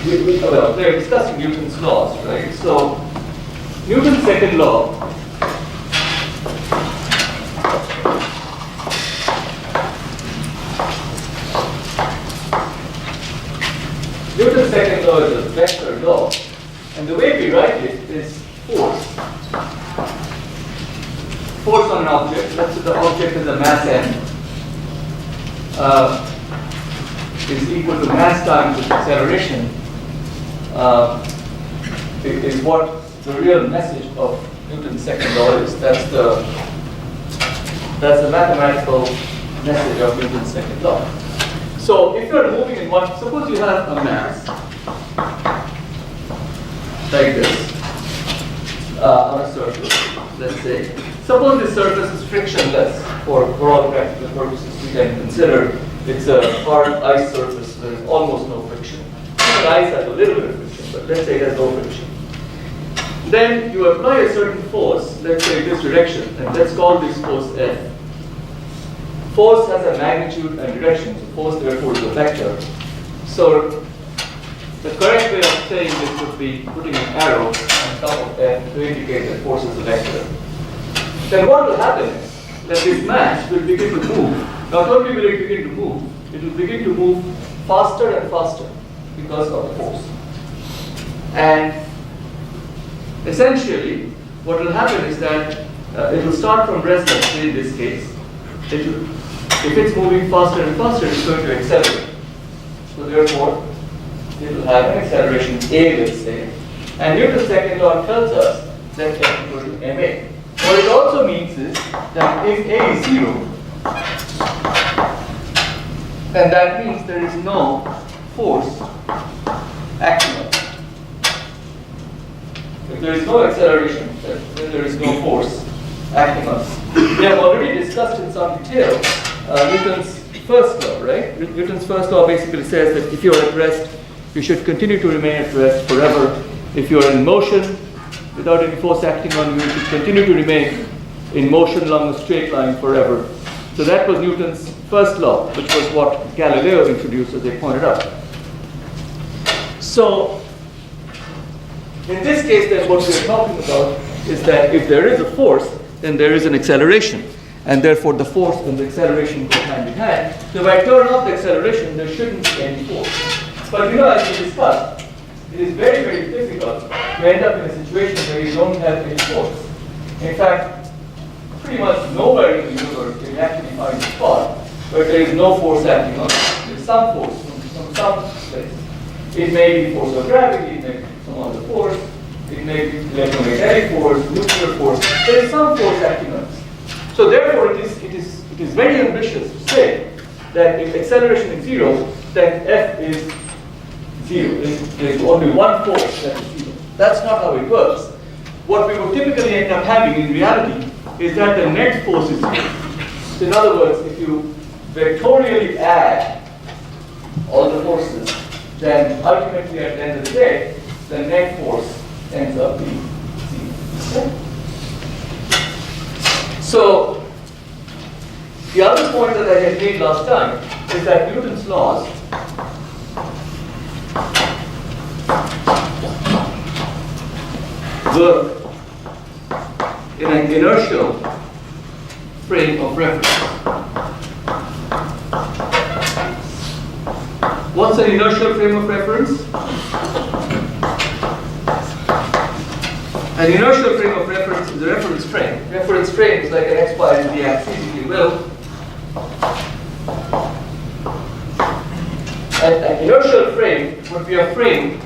well, they're discussing Newton's laws, right? So Newton's second law is a vector law, and the way we write it is force. Force on an object. Let's say the object is a mass m. Is equal to mass times its acceleration. Is what the real message of Newton's second law is. That's the mathematical message of Newton's second law. So if you're moving in one, suppose you have a mass like this on a surface, let's say. Suppose this surface is frictionless for all practical purposes. We can consider it's a hard ice surface. There is almost no friction. Even ice has a little bit of friction, but let's say it has no friction. Then you apply a certain force, let's say this direction, and let's call this force F. Force has a magnitude and direction, so force therefore is a vector. So the correct way of saying this would be putting an arrow on top of F to indicate that force is a vector. Then what will happen is that this mass will begin to move. Not only will it begin to move, it will begin to move faster and faster because of the force. And essentially, what will happen is that it will start from rest, let's say in this case. If it's moving faster and faster, it's going to accelerate. So therefore, it will have an acceleration a, let's say. And Newton's second law tells us that F equal to ma. What it also means is that if a is 0, then that means there is no force acting on it. If there is no acceleration, then there is no force acting on it. We have already discussed in some detail Newton's first law, right? Newton's first law basically says that if you are at rest, you should continue to remain at rest forever. If you are in motion, without any force acting on you, you should continue to remain in motion along a straight line forever. So that was Newton's first law, which was what Galileo introduced, as they pointed out. So, in this case, then what we're talking about is that if there is a force, then there is an acceleration. And therefore, the force and the acceleration go hand in hand. So if I turn off the acceleration, there shouldn't be any force. But as we discussed, it is very, very difficult to end up in a situation where you don't have any force. In fact, pretty much nowhere in the universe can you actually find a spot where there is no force acting on it. There is some force from some place. It may be force of gravity, it may be some other force, it may be electromagnetic force, nuclear force. There is some force acting on it. So therefore, it is very ambitious to say that if acceleration is 0, then F is 0. There is only one force that is 0. That's not how it works. What we would typically end up having in reality is that the net force is 0. So in other words, if you vectorially add all the forces, then ultimately at the end of the day, the net force ends up being 0. Okay? So the other point that I had made last time is that Newton's laws work in an inertial frame of reference. What's an inertial frame of reference? An inertial frame of reference is a reference frame. Reference frame is like an x, y, and z axis, if you will. An inertial frame would be a frame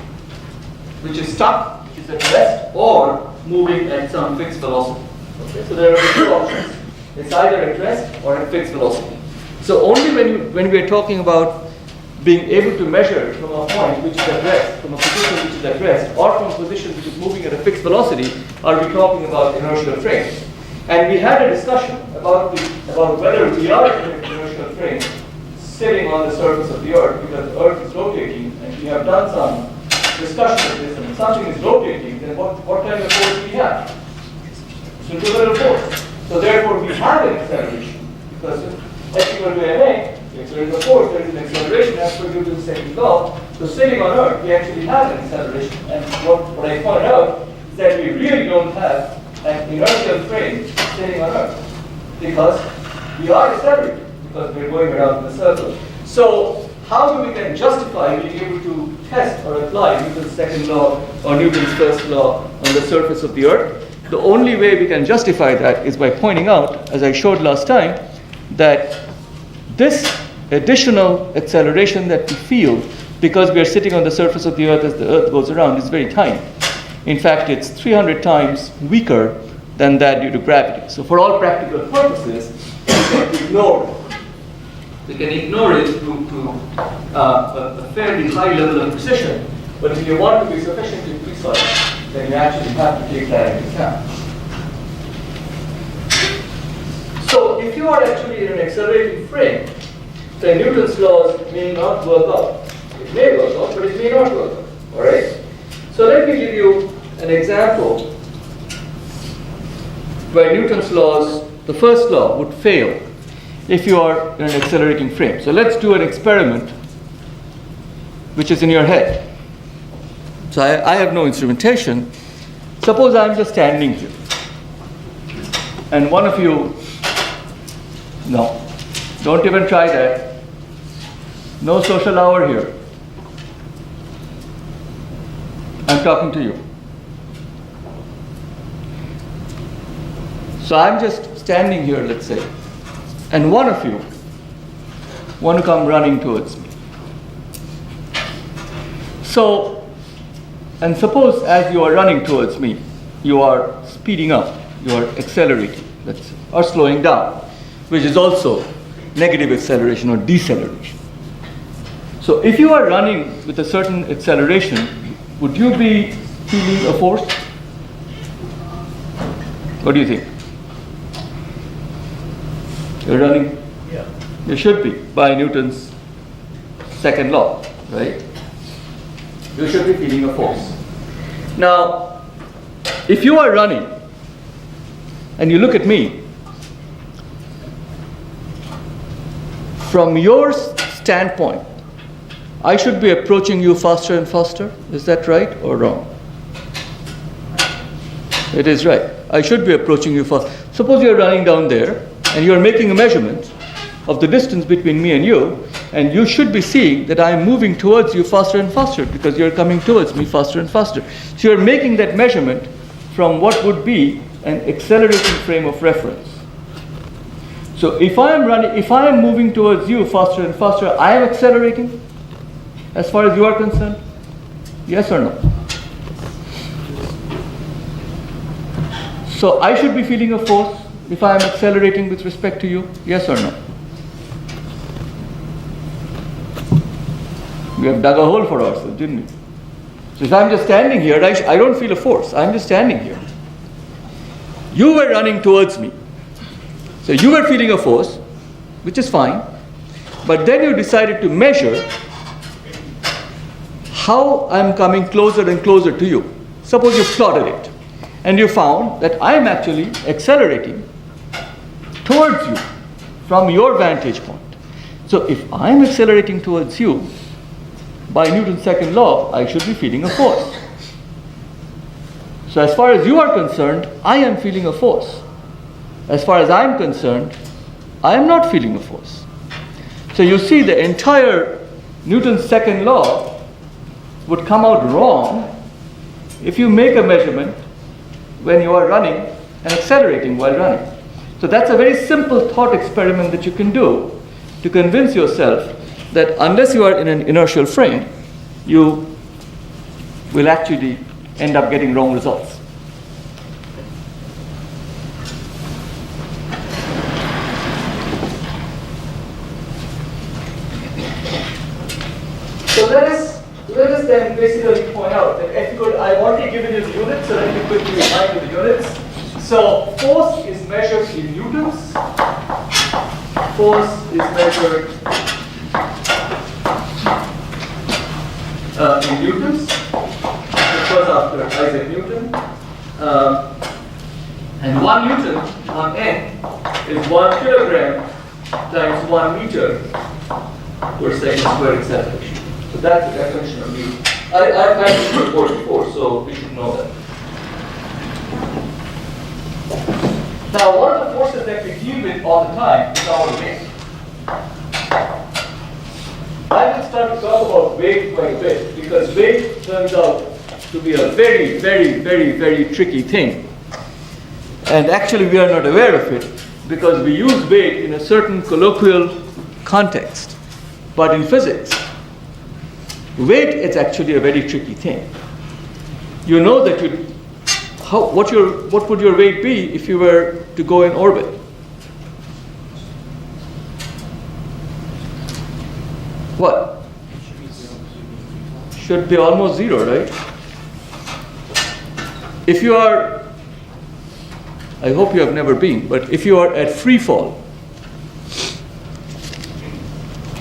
which is stuck, which is at rest, or moving at some fixed velocity. Okay? So there are two options. It's either at rest or at fixed velocity. So only when we are talking about being able to measure from a point which is at rest, from a position which is at rest, or from a position which is moving at a fixed velocity, are we talking about inertial frames. And we had a discussion about whether we are in an inertial frame sitting on the surface of the Earth, because the Earth is rotating, and we have done some discussion of this, and if something is rotating, then what kind of force do we have? Centrifugal force. So therefore we have an acceleration, because F equal to ma, if there is a force, there is an acceleration as per Newton's second law, So sitting on Earth, we actually have an acceleration. And what I pointed out is that we really don't have an inertial frame sitting on Earth because we are accelerating, because we're going around the circle. So how do we then justify being able to test or apply Newton's second law or Newton's first law on the surface of the Earth? The only way we can justify that is by pointing out, as I showed last time, that this additional acceleration that we feel because we are sitting on the surface of the Earth as the Earth goes around is very tiny. In fact, it's 300 times weaker than that due to gravity. So for all practical purposes, we can ignore it. We can ignore it to a fairly high level of precision, but if you want to be sufficiently precise, then you actually have to take that into account. So if you are actually in an accelerating frame, then Newton's laws may not work out. It may work out, but it may not work out. All right? So let me give you an example where Newton's laws, the first law, would fail if you are in an accelerating frame. So let's do an experiment which is in your head. So I have no instrumentation. Suppose I'm just standing here. And one of you, no, don't even try that. No social hour here. I'm talking to you. So I'm just standing here, let's say, and one of you want to come running towards me. So, and suppose as you are running towards me, you are speeding up, you are accelerating, let's say, or slowing down, which is also negative acceleration or deceleration. So if you are running with a certain acceleration, would you be feeling a force? What do you think? You're running? Yeah. You should be, by Newton's second law, right? You should be feeling a force. Now, if you are running and you look at me, from your standpoint, I should be approaching you faster and faster. Is that right or wrong? It is right. I should be approaching you fast. Suppose you're running down there and you're making a measurement of the distance between me and you should be seeing that I'm moving towards you faster and faster because you're coming towards me faster and faster. So you're making that measurement from what would be an accelerating frame of reference. So if I am moving towards you faster and faster, I am accelerating as far as you are concerned? Yes or no? So I should be feeling a force if I am accelerating with respect to you? Yes or no? We have dug a hole for ourselves, didn't we? So if I'm just standing here, I don't feel a force. I'm just standing here. You were running towards me. So you were feeling a force, which is fine. But then you decided to measure how I'm coming closer and closer to you. Suppose you plotted it. And you found that I'm actually accelerating towards you from your vantage point. So if I'm accelerating towards you, by Newton's second law, I should be feeling a force. So as far as you are concerned, I am feeling a force. As far as I'm concerned, I am not feeling a force. So you see, the entire Newton's second law would come out wrong if you make a measurement when you are running and accelerating while running. So that's a very simple thought experiment that you can do to convince yourself that unless you are in an inertial frame, you will actually end up getting wrong results. So let us then basically point out that if you could, I've already given you the units, so let me quickly remind you the units. So force is measured in newtons. Force is measured in newtons. It was after Isaac Newton. And 1 Newton on N is 1 kilogram times 1 meter per second squared acceleration. So that's the definition of mu. I've had this report before, so we should know that. Now, one of the forces that we deal with all the time is our weight. I will start to talk about weight quite a bit because weight turns out to be a very, very, very, very tricky thing. And actually, we are not aware of it because we use weight in a certain colloquial context. But in physics, weight is actually a very tricky thing. You know that what would your weight be if you were to go in orbit? What? Should be almost zero, right? If you are, I hope you have never been, but if you are at free fall,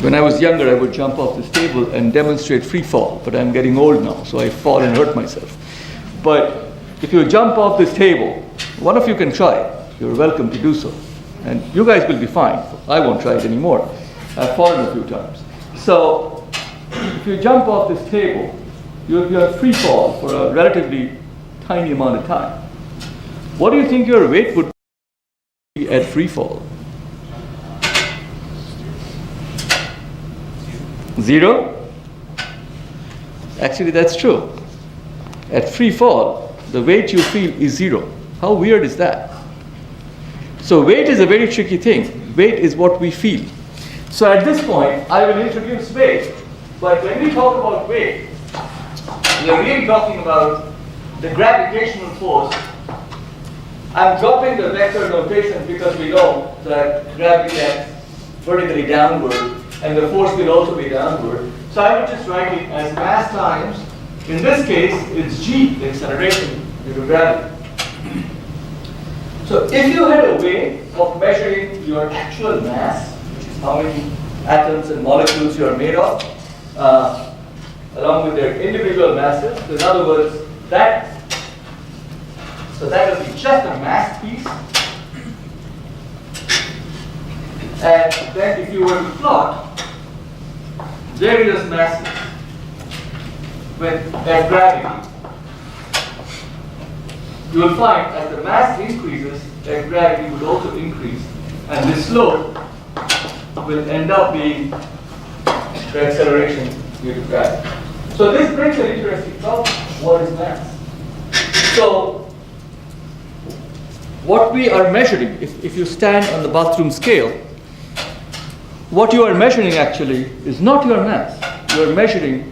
when I was younger, I would jump off this table and demonstrate free fall, but I'm getting old now, so I fall and hurt myself. But if you jump off this table, one of you can try it. You're welcome to do so. And you guys will be fine. I won't try it anymore. I've fallen a few times. So if you jump off this table, you'll be on free fall for a relatively tiny amount of time. What do you think your weight would be at free fall? 0? Actually, that's true. At free fall, the weight you feel is 0. How weird is that? So weight is a very tricky thing. Weight is what we feel. So at this point, I will introduce weight. But when we talk about weight, we are really talking about the gravitational force. I'm dropping the vector notation because we know that gravity acts vertically downward and the force will also be downward. So I would just write it as mass times, in this case, it's g, the acceleration due to gravity. So if you had a way of measuring your actual mass, which is how many atoms and molecules you are made of, along with their individual masses, so in other words, that will be just a mass piece. And then if you were to plot various masses with their gravity, you will find as the mass increases, their gravity would also increase, and this slope will end up being the acceleration due to gravity. So this brings an interesting problem. What is mass? So what we are measuring, if you stand on the bathroom scale, what you are measuring actually is not your mass. You are measuring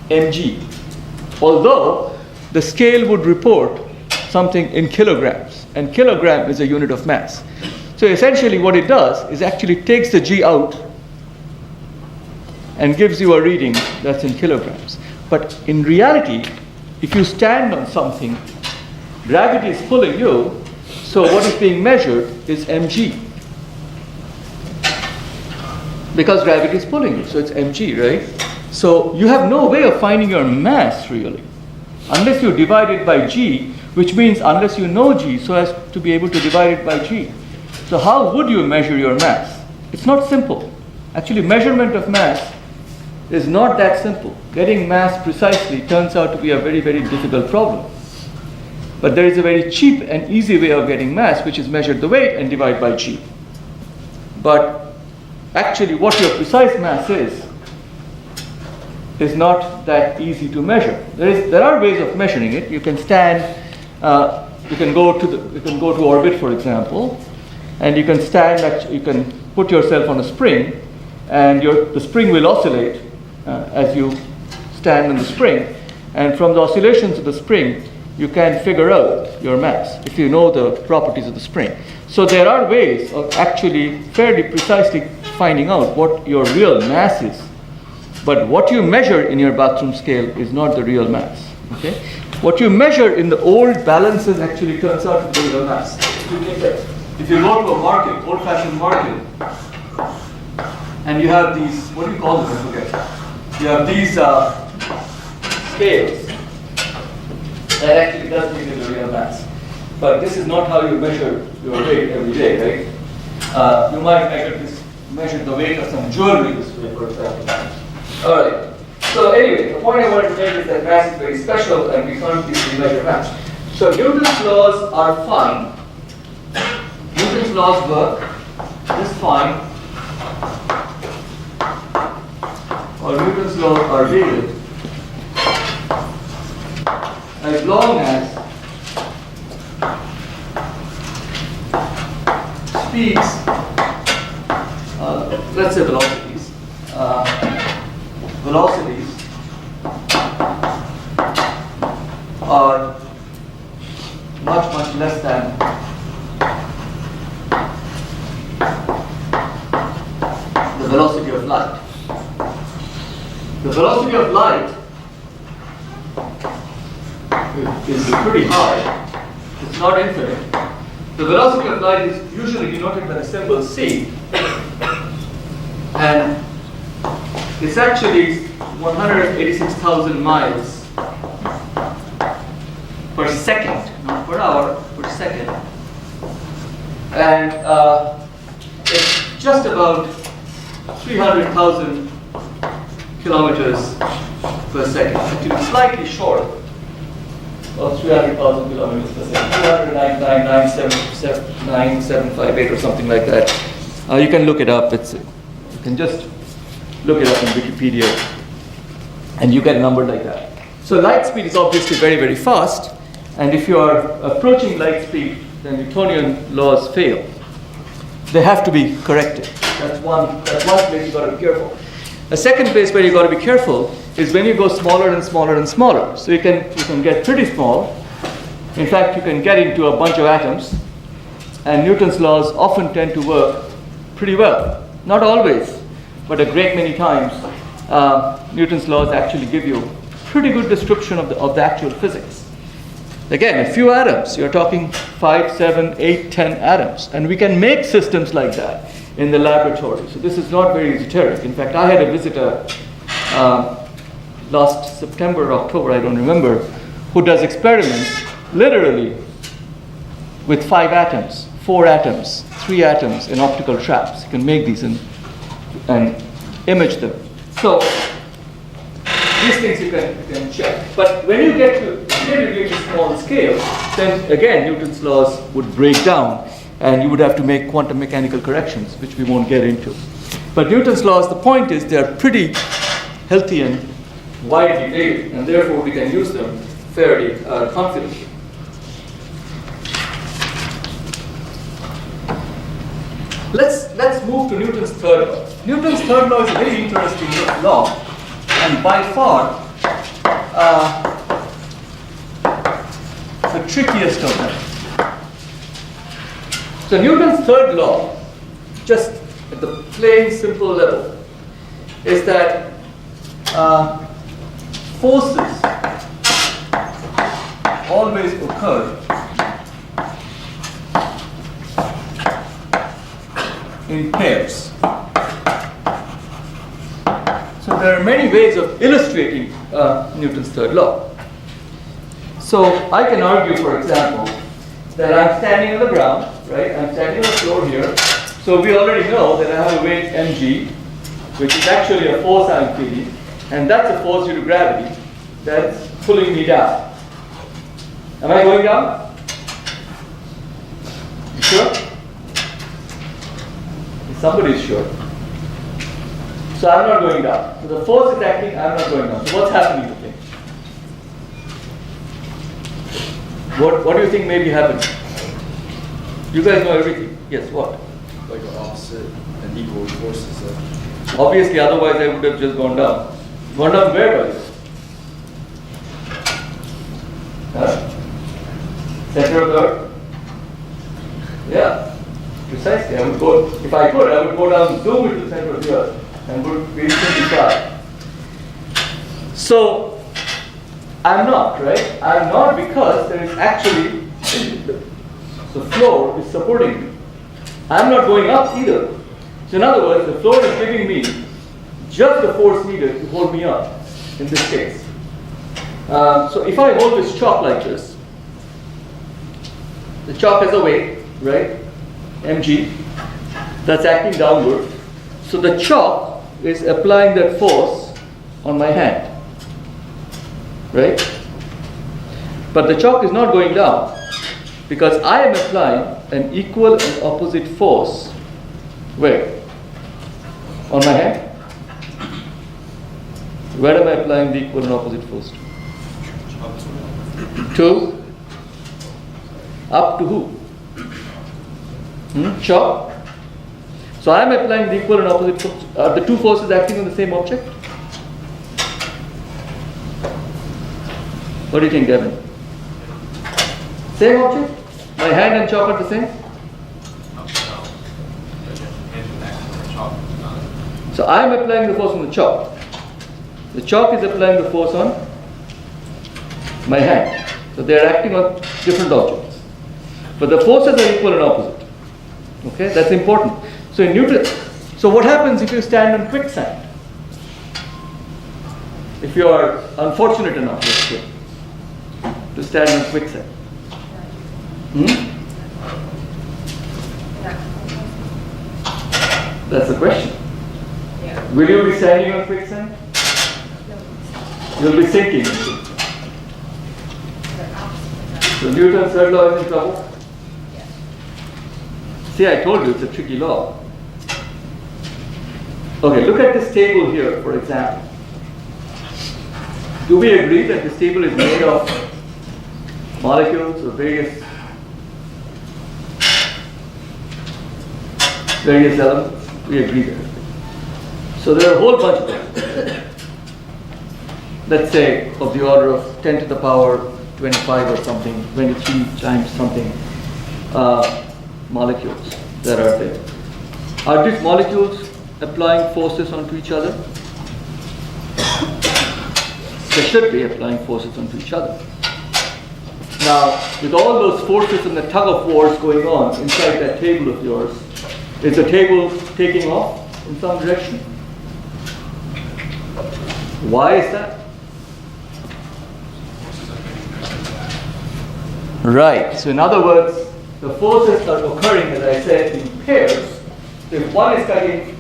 mg. Although the scale would report something in kilograms, and kilogram is a unit of mass. So essentially what it does is actually takes the g out and gives you a reading that's in kilograms. But in reality, if you stand on something, gravity is pulling you, so what is being measured is mg. Because gravity is pulling you, so it's mg, right? So you have no way of finding your mass really, unless you divide it by g, which means unless you know g so as to be able to divide it by g. So how would you measure your mass? It's not simple. Actually, measurement of mass is not that simple. Getting mass precisely turns out to be a very, very difficult problem. But there is a very cheap and easy way of getting mass, which is measure the weight and divide by g. But actually what your precise mass is not that easy to measure. There are ways of measuring it. You can stand, you can go to orbit, for example, and you can stand, you can put yourself on a spring, and the spring will oscillate as you stand on the spring, and from the oscillations of the spring, you can figure out your mass if you know the properties of the spring. So there are ways of actually fairly precisely finding out what your real mass is. But what you measure in your bathroom scale is not the real mass. Okay? What you measure in the old balances actually turns out to be the real mass. If you go to a market, old-fashioned market, and you have these, what do you call them? I forget. You have these scales. That actually does give you the real mass. But this is not how you measure your weight every day, right? You might measure the weight of some jewelry this way, for example. All right. So anyway, the point I wanted to make is that mass is very special and we can't easily measure mass. So Newton's laws are fine. Newton's laws work just fine. Or Newton's laws are valid as long as speeds, let's say velocities, are much less than the velocity of light. The velocity of light is pretty high. It's not infinite. The velocity of light is usually denoted by the symbol c, and it's actually 186,000 miles per second, not per hour, per second. And it's just about 300,000 kilometers per second, actually slightly short of 300,000 kilometers per second, 299,978 or something like that. You can look it up. You can just look it up in Wikipedia and you get a number like that. So light speed is obviously very fast, and if you are approaching light speed, then Newtonian laws fail. They have to be corrected. That's one place you've got to be careful. A second place where you've got to be careful is when you go smaller and smaller and smaller. So you can get pretty small. In fact, you can get into a bunch of atoms, and Newton's laws often tend to work pretty well. Not always, but a great many times, Newton's laws actually give you pretty good description of the actual physics. Again, a few atoms, you're talking 5, 7, 8, 10 atoms, and we can make systems like that in the laboratory. So this is not very esoteric. In fact, I had a visitor last September or October, I don't remember, who does experiments literally with 5 atoms, 4 atoms, 3 atoms in optical traps. You can make these and image them. So these things you can check. But when you get to really small scale, then again Newton's laws would break down and you would have to make quantum mechanical corrections, which we won't get into. But Newton's laws, the point is, they are pretty healthy and widely valued, and therefore we can use them fairly confidently. Let's move to Newton's third law. Newton's third law is a very interesting law, and by far the trickiest of them. So Newton's third law, just at the plain simple level, is that forces always occur in pairs. So there are many ways of illustrating Newton's third law. So I can argue, for example, that I'm standing on the ground, right? I'm standing on the floor here. So we already know that I have a weight mg, which is actually a force I'm feeling, and that's a force due to gravity that's pulling me down. Am I going down? You sure? Somebody's sure. So I'm not going down. So the force is acting, I'm not going down. So what's happening to me? What do you think may be happening? You guys know everything. Yes, what? Like an opposite and equal forces. Obviously, otherwise I would have just gone down. Gone down where, by the way? Huh? Center of the earth? Yeah, precisely. I would go, if I could, I would go down, zoom into the center of the earth and would be simply fly. So, I'm not, right? I'm not because there is actually, the floor is supporting me. I'm not going up either. So in other words, the floor is giving me just the force needed to hold me up in this case. So if I hold this chalk like this, the chalk has a weight, right? mg, that's acting downward. So the chalk is applying that force on my hand. right? But the chalk is not going down because I am applying an equal and opposite force. Where? On my hand? Where am I applying the equal and opposite force to? To? Up to who? Chalk? So I am applying the equal and opposite force. Are the two forces acting on the same object? What do you think, Devin? Same object? My hand and chalk are the same? So I am applying the force on the chalk. The chalk is applying the force on my hand. So they are acting on different objects. But the forces are equal and opposite. Okay, that's important. So in Newton, so what happens if you stand on quicksand? If you are unfortunate enough, let's say, to stand on quicksand. That's the question. Yeah. Will you be standing on quicksand? You'll be sinking. So Newton's third law is in trouble? See, I told you it's a tricky law. Okay, look at this table here, for example. Do we agree that this table is made of molecules or various elements? We agree there. So there are a whole bunch of them. Let's say of the order of 10 to the power 25 or something, 23 times something molecules that are there. Are these molecules applying forces onto each other? They should be applying forces onto each other. Now, with all those forces and the tug of wars going on inside that table of yours, is the table taking off in some direction? Why is that? Right. So in other words, the forces are occurring, as I said, in pairs. If one is studying,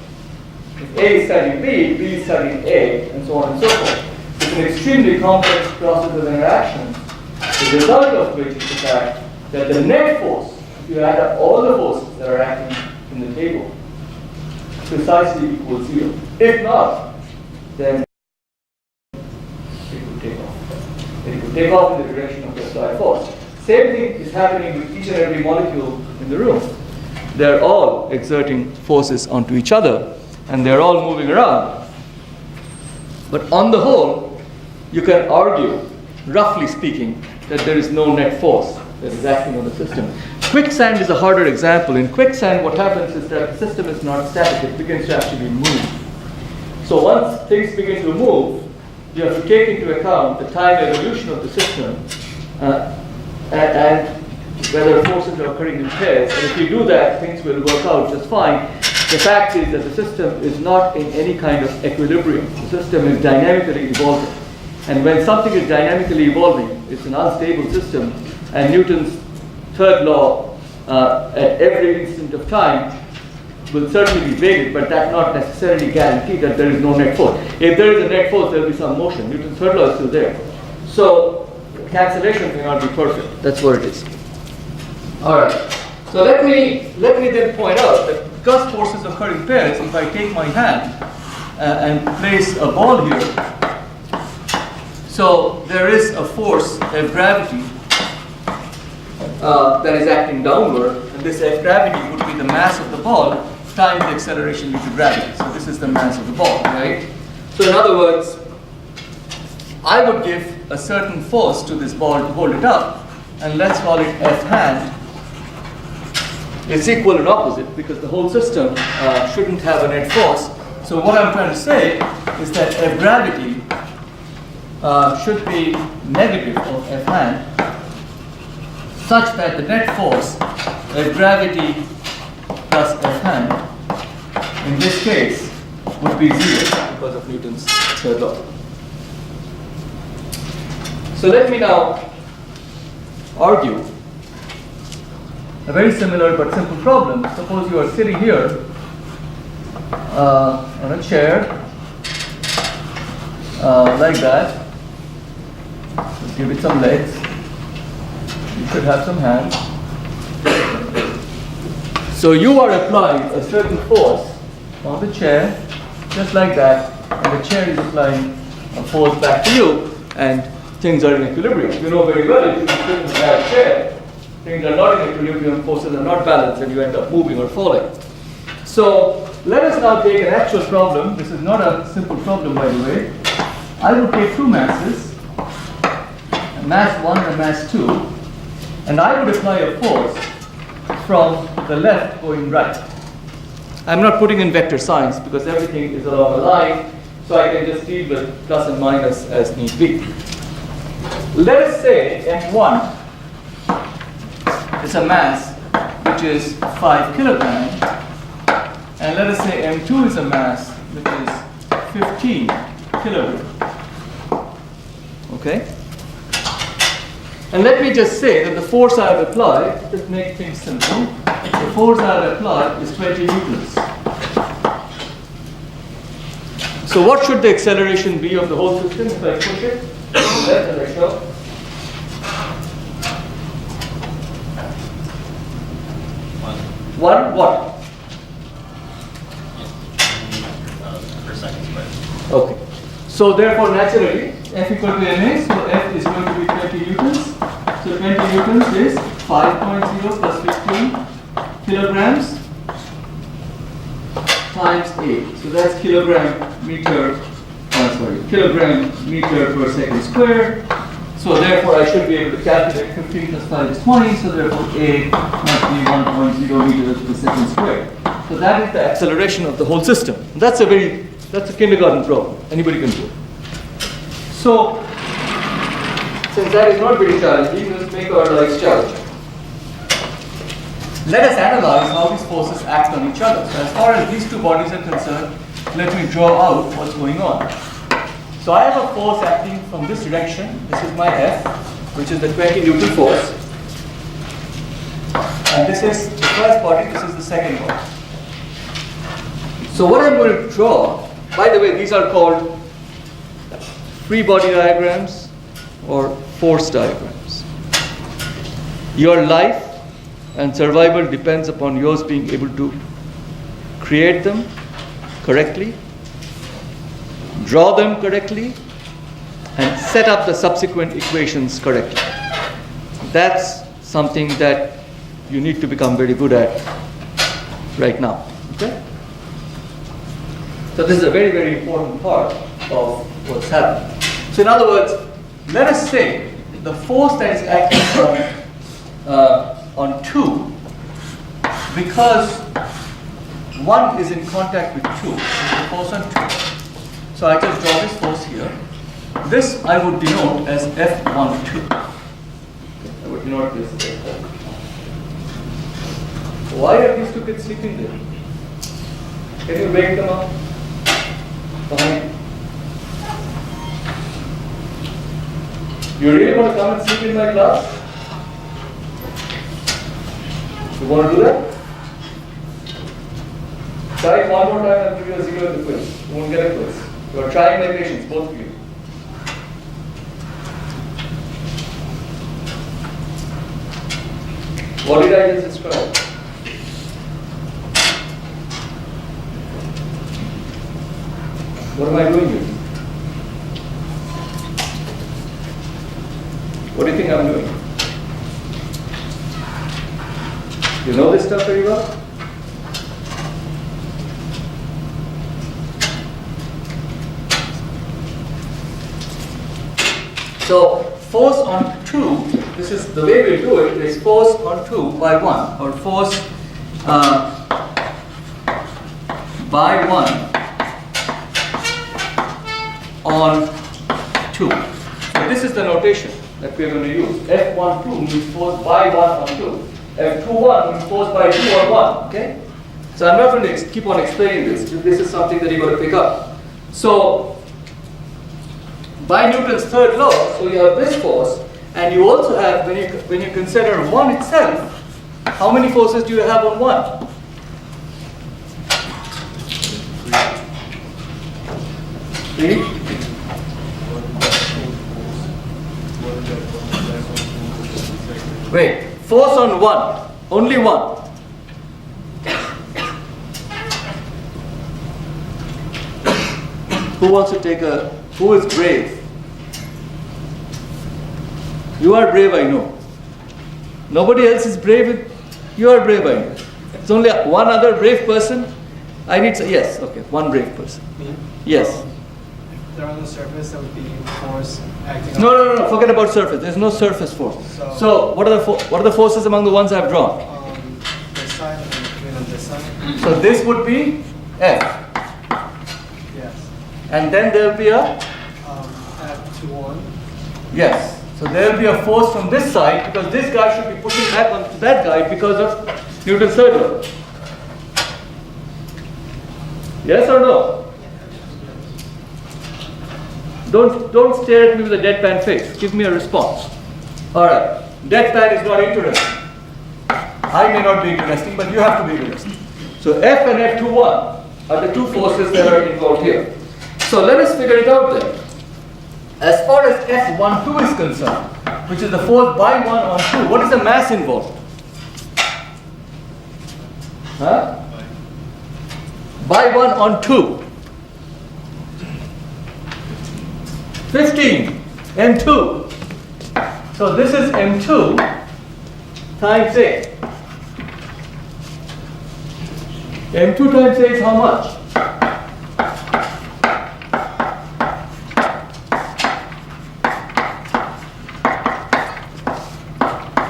if A is studying B, B is studying A, and so on and so forth. It's an extremely complex process of interaction. The result of which is the fact that the net force, if you add up all the forces that are acting in the table, precisely equals 0. If not, then it would take off. It would take off in the direction of the applied force. Same thing is happening with each and every molecule in the room. They're all exerting forces onto each other, and they're all moving around. But on the whole, you can argue, roughly speaking, that there is no net force that is acting on the system. Quicksand is a harder example. In quicksand, what happens is that the system is not static, it begins to actually move. So once things begin to move, you have to take into account the time evolution of the system and whether forces are occurring in pairs. And if you do that, things will work out just fine. The fact is that the system is not in any kind of equilibrium. The system is dynamically evolving. And when something is dynamically evolving, it's an unstable system. And Newton's third law at every instant of time will certainly be evaded, but that not necessarily guarantee that there is no net force. If there is a net force, there will be some motion. Newton's third law is still there. So cancellation may not be perfect. That's what it is. All right. So let me then point out that because forces occur in pairs, if I take my hand and place a ball here, so there is a force, F gravity, that is acting downward, and this F gravity would be the mass of the ball times the acceleration due to gravity. So this is the mass of the ball, right? So in other words, I would give a certain force to this ball to hold it up, and let's call it F hand. It's equal and opposite because the whole system shouldn't have a net force. So what I'm trying to say is that F gravity should be negative of F hand, such that the net force F gravity plus F hand in this case would be 0 because of Newton's third law. So let me now argue a very similar but simple problem. Suppose you are sitting here on a chair like that, give it some legs. You should have some hands. So you are applying a certain force on the chair, just like that, and the chair is applying a force back to you, and things are in equilibrium. You know very well if you sit in a bad chair, things are not in equilibrium, forces are not balanced, and you end up moving or falling. So let us now take an actual problem. This is not a simple problem, by the way. I will take two masses, a mass 1 and a mass 2, and I would apply a force from the left going right. I'm not putting in vector signs because everything is along a line, so I can just deal with plus and minus as need be. Let us say M1 is a mass which is 5 kilograms, and let us say M2 is a mass which is 15 kilograms. Okay? And let me just say that the force I have applied, just make things simple, the force I have applied is 20 newtons. So what should the acceleration be of the whole system if I push it? Left as I show. One what? Per second squared. Okay. So therefore, naturally, F equal to ma, so F is going to be 20 newtons. So 20 newtons is 5.0 plus 15 kilograms times 8. So that's kilogram meter per second squared. So therefore, I should be able to calculate 15 plus 5 is 20. So therefore, A must be 1.0 meters per second squared. So that is the acceleration of the whole system. That's a kindergarten problem. Anybody can do it. So, since that is not very challenging, let's make our lives challenging. Let us analyze how these forces act on each other. So as far as these two bodies are concerned, let me draw out what's going on. So I have a force acting from this direction. This is my F, which is the 20 Newton force. And this is the first body, this is the second body. So what I'm going to draw, by the way, these are called free body diagrams or force diagrams. Your life and survival depends upon yours being able to create them correctly, draw them correctly, and set up the subsequent equations correctly. That's something that you need to become very good at right now. Okay? So this is a very, very important part of what's happening. So in other words, let us say the force that is acting on 2, because 1 is in contact with 2, the force on 2. So I just draw this force here. This I would denote as F12. I would denote this as F12. Why are these two kids sleeping there? Can you wake them up? Fine. You really want to come and sleep in my class? You want to do that? Try it one more time, I'll give you a 0 in the quiz. You won't get a quiz. You are trying my patience, both of you. What did I just describe? What am I doing here? What do you think I'm doing? You know this stuff very well? So, force on 2, this is the way we do it, is force on 2 by 1, or force by 1 on 2. So this is the notation that we are going to use. F12 means force by 1 on 2. F21 means force by 2 on 1. Okay? So I'm not going to keep on explaining this. This is something that you're going to pick up. So by Newton's third law, so you have this force, and you also have, when you consider 1 itself, how many forces do you have on 1? 3. Wait, force on one, only one. Who wants to take who is brave? You are brave, I know. Nobody else is brave, you are brave, I know. It's only one other brave person. I need, yes, okay, one brave person. Me? Yes. If they're on the surface, that would be force acting on. No, forget about surface. There's no surface force. So what are the forces among the ones I've drawn? This side and then on this side. So this would be F. Yes. And then there will be a, F21. yes. So there will be a force from this side because this guy should be pushing back onto that guy because of Newton's third law. Yes or no? Don't stare at me with a deadpan face. Give me a response. Alright. Deadpan is not interesting. I may not be interesting, but you have to be interesting. So F and F21 are the two forces that are involved here. So let us figure it out then. As far as F12 is concerned, which is the force by 1 on 2, what is the mass involved? Huh? By 1 on 2. 15. M2. So this is M2 times A. M2 times A is how much?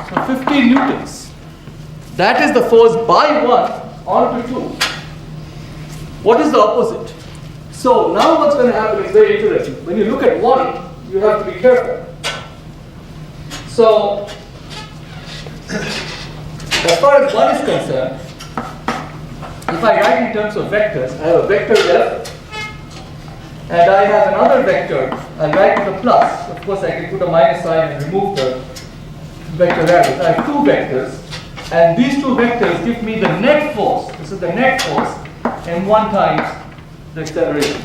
So 15 newtons. That is the force by 1 onto 2. What is the opposite? So now what's going to happen is very interesting. When you look at 1, you have to be careful. So as far as 1 is concerned, if I write in terms of vectors, I have a vector F, and I have another vector. I'll write with a plus. Of course, I can put a minus sign and remove the vector values. I have two vectors, and these two vectors give me the net force. This is the net force, m1 times the acceleration.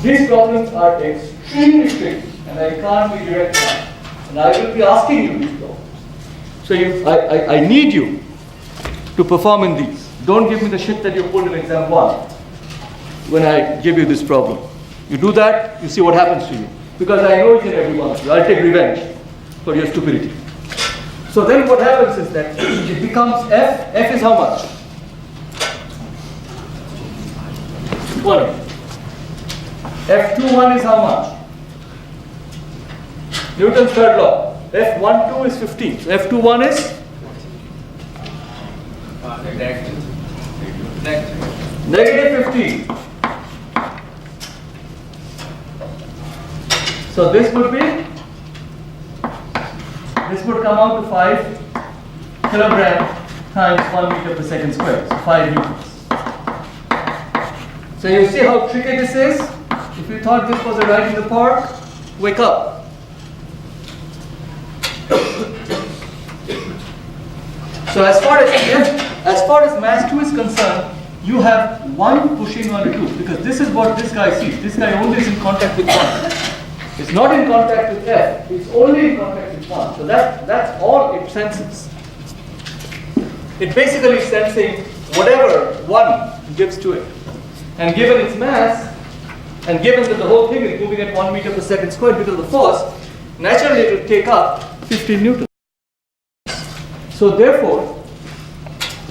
These problems are extremely tricky, and I can't be direct now. And I will be asking you these problems. So I need you to perform in these. Don't give me the shit that you pulled in exam 1 when I give you this problem. You do that, you see what happens to you. Because I know each and every one of you. I'll take revenge for your stupidity. So then what happens is that it becomes F. F is how much? 20. F21 is how much? Newton's third law. F12 is 15. So F21 is? Negative 15. So this would come out to 5 kilogram times 1 meter per second square. So 5 newtons. So you see how tricky this is? If you thought this was a ride in the park, wake up. So as far as mass 2 is concerned, you have 1 pushing on 2 because this is what this guy sees. This guy only is in contact with 1. It's not in contact with F. It's only in contact with 1. So that's all it senses. It basically is sensing whatever 1 gives to it. And given its mass, and given that the whole thing is moving at 1 meter per second squared because of the force, naturally it will take up 15 newtons. So therefore,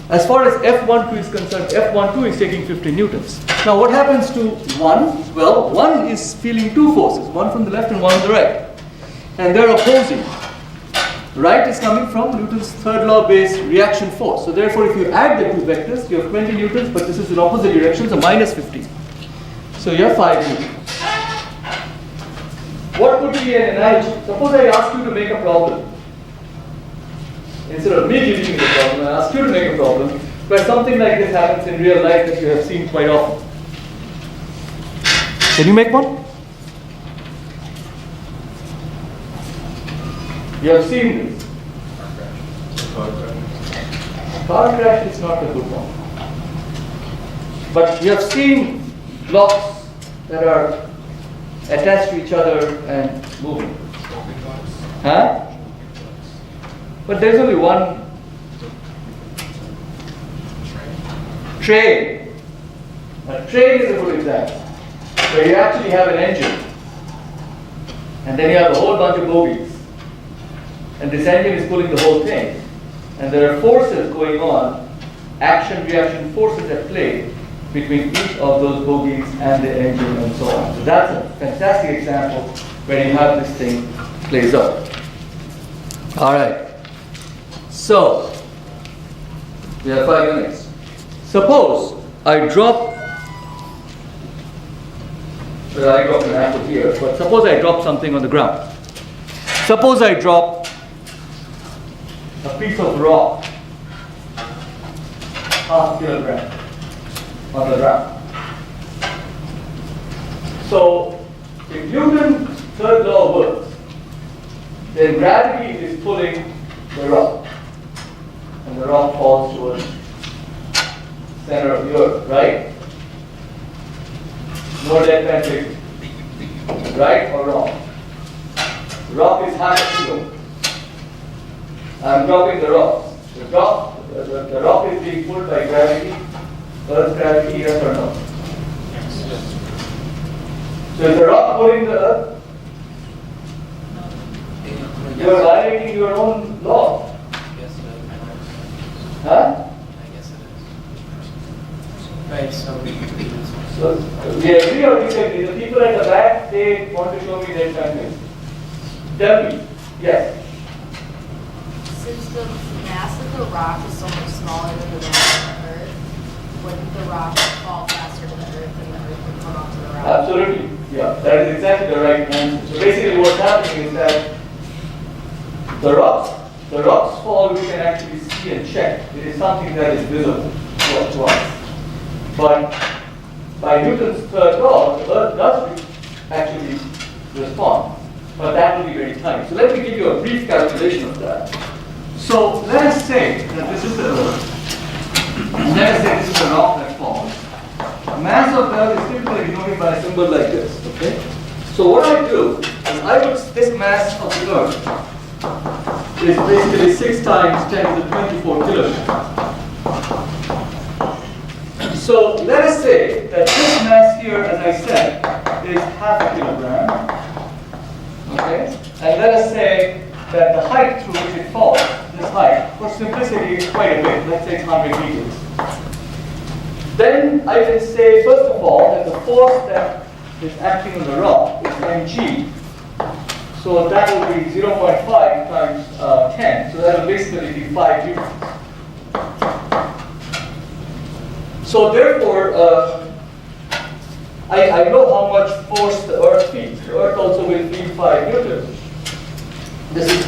as far as F12 is concerned, F12 is taking 15 newtons. Now what happens to 1? Well, 1 is feeling two forces, one from the left and one on the right. And they're opposing. Right is coming from Newton's third law based reaction force. So therefore, if you add the two vectors, you have 20 newtons, but this is in opposite direction, so minus 15. So you have 5 newtons. What could be an analogy? Suppose I ask you to make a problem. Instead of me giving you the problem, I ask you to make a problem where something like this happens in real life that you have seen quite often. Can you make one? You have seen this. Car crash is not a good one. But you have seen blocks that are attached to each other and moving. Huh? But there's only one train. A train is a good example, where you actually have an engine, and then you have a whole bunch of bogies, and this engine is pulling the whole thing, and there are forces going on, action-reaction forces at play between each of those bogies and the engine and so on. So that's a fantastic example where you have this thing plays out. All right. So, we have 5 minutes. Suppose I drop an apple here, but suppose I drop something on the ground. Suppose I drop a piece of rock, half kilogram, on the ground. So, if Newton's third law works, then gravity is pulling the rock, and the rock falls towards the center of the earth, right? More than 10 feet. Right or wrong? The rock is half a kilo. I'm dropping the rocks. The rock is being pulled by gravity, Earth's gravity, yes or no? So is the rock pulling the earth? You are violating your own law. Huh? Right, so So we agree or disagree? The people at the back, they want to show me their champion. Tell me. Yes. Since the mass of the rock is so much smaller than the mass of the Earth, wouldn't the rock fall faster to the Earth than the Earth would come onto the rock? Absolutely. Yeah, that is exactly the right answer. So basically what's happening is that the rocks fall, we can actually see and check. It is something that is visible to us. But by Newton's third law, the Earth does actually respond. But that will be very tiny. So let me give you a brief calculation of that. So let us say that this is the Earth. Let us say this is the rock that falls. The mass of the Earth is typically denoted by a symbol like this. Okay? So what I do is this mass of the Earth is basically 6 times 10 to the 24 kilograms. So let us say that this mass here, as I said, is half a kilogram. Okay? And let us say that the height through which it falls, this height, for simplicity is quite a bit. Let's say it's 100 meters. Then I can say, first of all, that the force that is acting on the rock is mg. So that will be 0.5 times 10. So that will basically be 5 newtons. So therefore, I know how much force the Earth feels. The Earth also will feel 5 newtons. This is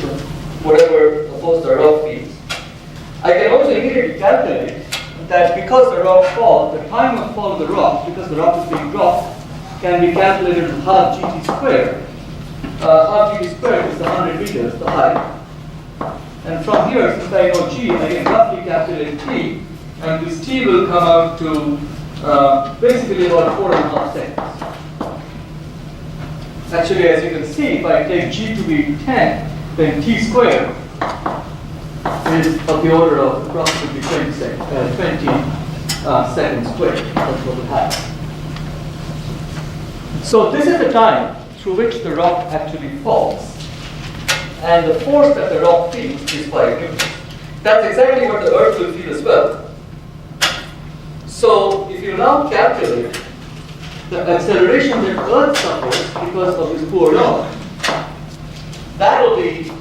whatever the force the rock feels. I can also immediately calculate that because the rock falls, the time of fall of the rock, because the rock is being dropped, can be calculated as half gt squared. Half gt squared is the 100 meters, the height. And from here, since I know g, I can roughly calculate t, and this t will come out to basically about 4.5 seconds. Actually, as you can see, if I take g to be 10, then t squared is of the order of approximately 20 seconds squared. That's what it has. So this is the time through which the rock actually falls. And the force that the rock feels is 5 newtons. That's exactly what the Earth will feel as well. So if you now calculate the acceleration that Earth suffers because of this poor law, that will be 6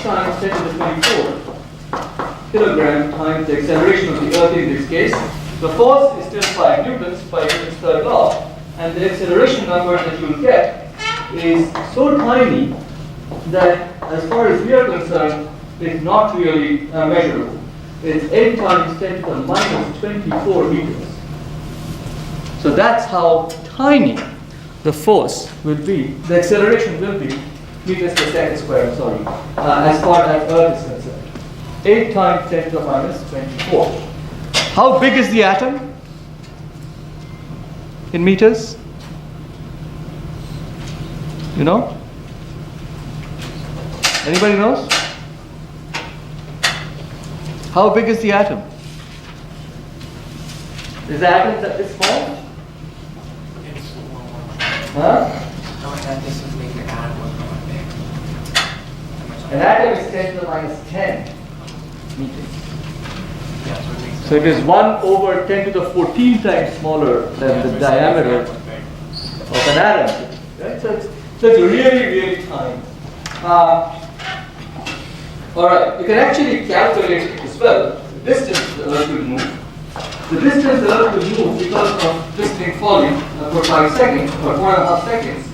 times 10 to the 24 kilogram times the acceleration of the Earth in this case. The force is still 5 newtons by Newton's third law, and the acceleration number that you will get is so tiny that, as far as we are concerned, it's not really measurable. It's 8 times 10 to the minus 24 meters. So that's how tiny the force will be, the acceleration will be, meters per second squared, as far as Earth is concerned. 8 times 10 to the minus 24. How big is the atom in meters? You know? Anybody knows? How big is the atom? Is the atom that is small? Huh? Knowing that this would make the atom look really big. An atom is 10 to the minus 10 meters. Yeah, so it makes So it is 1 over 10 to the 14 times smaller than the diameter of an atom. Right? So it's really, really tiny. All right, you can actually calculate it as well. The distance the Earth will move. The distance the Earth will move because of this thing falling for 5 seconds or 4.5 seconds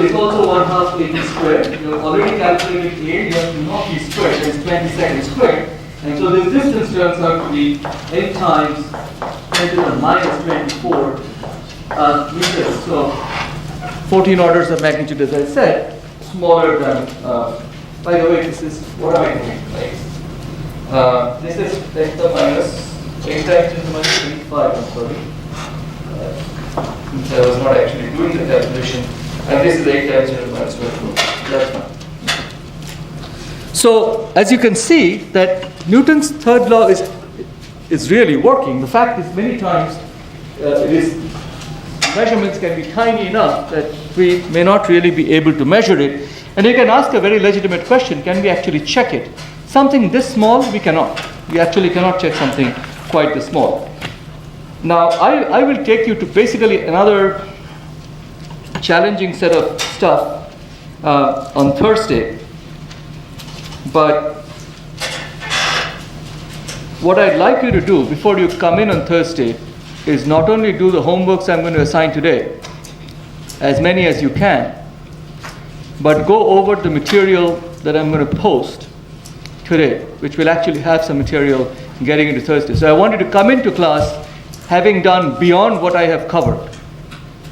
is also 1/2 AT squared. You have already calculated A, you have to know T squared, that is 20 seconds squared. And so this distance turns out to be n times 10 to the minus 24 meters. So 14 orders of magnitude, as I said, smaller than, by the way, this is, what am I doing? Like, this is 10 to the minus 8 times 10 to the minus 25, I'm sorry. Since I was not actually doing the calculation. And this is 8 times 10 to the minus 24. That's fine. So, as you can see, that Newton's third law is really working. The fact is, many times, measurements can be tiny enough that we may not really be able to measure it. And you can ask a very legitimate question, can we actually check it? Something this small, we cannot. We actually cannot check something quite this small. Now, I will take you to basically another challenging set of stuff on Thursday. But what I'd like you to do before you come in on Thursday is not only do the homeworks I'm going to assign today, as many as you can, but go over the material that I'm going to post today, which will actually have some material getting into Thursday. So I want you to come into class having done beyond what I have covered.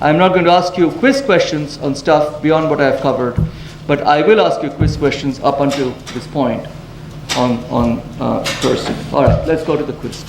I'm not going to ask you quiz questions on stuff beyond what I have covered, but I will ask you quiz questions up until this point on Thursday. All right, let's go to the quiz.